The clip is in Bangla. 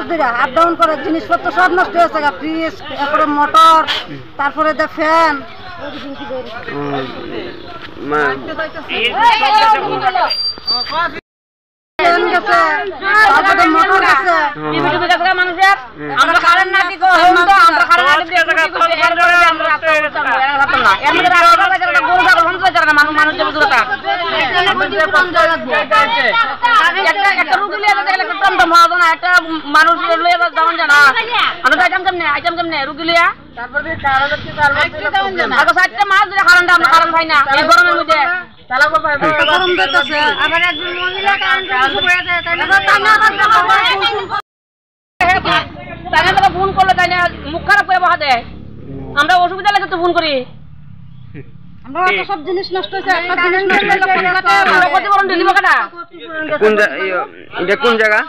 ধরে আপ ডাউন করে জিনিসপত্র সব নষ্ট হয়েছে, ফ্রিজ, তারপরে মোটর, তারপরে ফ্যান। আমরা কারেন্ট না দিকে আমরা কারেন্ট দিয়ে মানুষ একটা রুগী একটা মানুষ যেমন জানা আমরা আইটাম কেমনে রুগী লিয়া চারটে মাস ধরে কারেন্ট আমরা কারেন্ট পাই না এই গরমের মধ্যে ফোন করলে তাই না মুখ খারাপ করে বসা দেয়। আমরা অসুবিধা লাগে তো ফোন করি। সব জিনিস নষ্ট হয়েছে, একটা জিনিস নষ্ট হলে ক্ষতিপূরণ দিলিব কাটা কোন জায়গা?